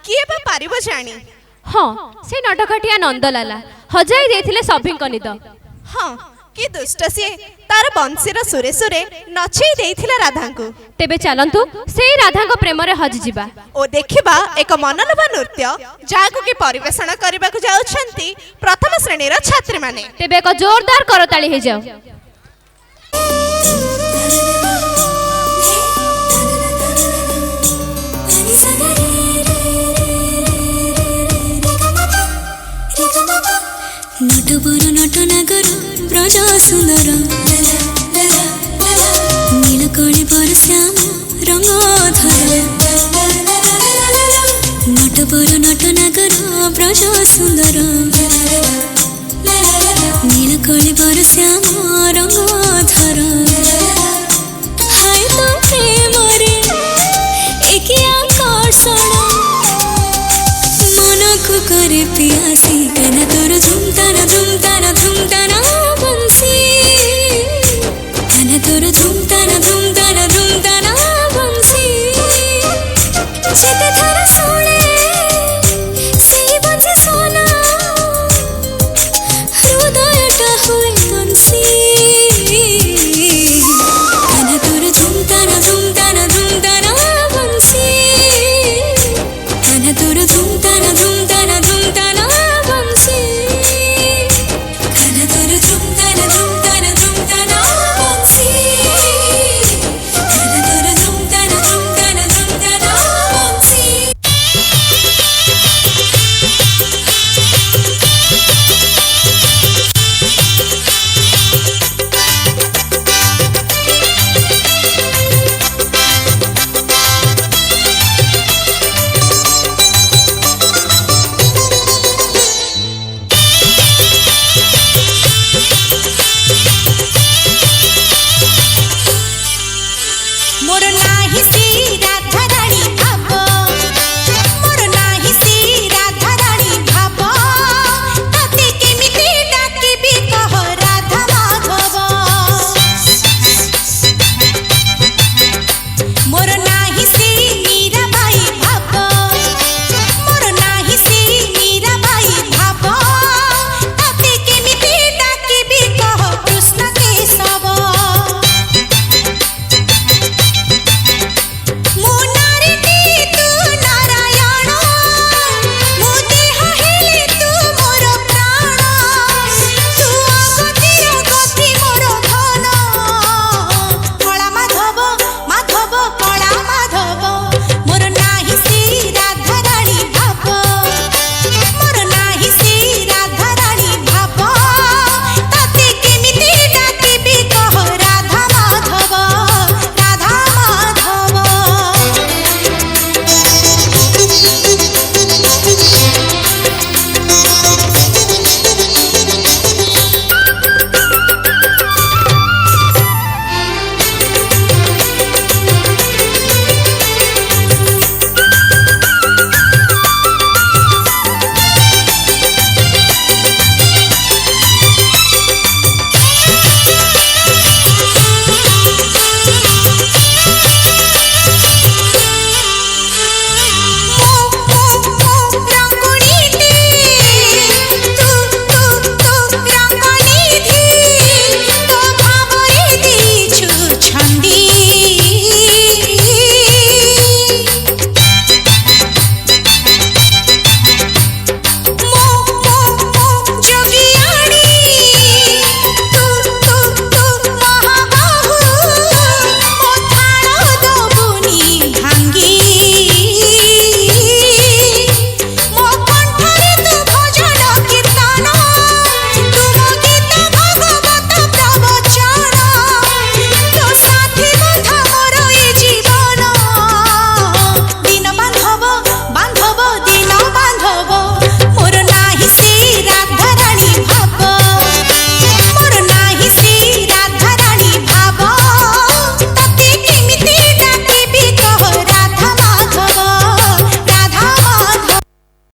किए बा पारिबो जानी। हाँ से नटखटिया नंदलाला हजाई देथिले सभिंक निद। हाँ कि दुष्ट सी तार बंशीर सुरे सुरे नछई देथिला राधा को। तेबे चलंतु से राधा को प्रेम रे हजि जिबा ओ देखिबा एक मनलोभा नृत्य जाको कि परिवेषण करबा को जाउछंती प्रथम श्रेणी रा छात्री माने। तेबे एक जोरदार करताली हे जाओ। नटबर नटनागर ब्रज सुंदर नीलकली पर श्याम रंगधर। नटबर नटनागर ब्रज सुंदर नीलकली पर श्याम रंगधर। हाय तो प्रेम रे एकी आकर्षण मन को करे पियासी कन तोर झुमताना झुमताना झुमताना बंसी कन तोर झुमताना झुमताना झुमताना बंसी।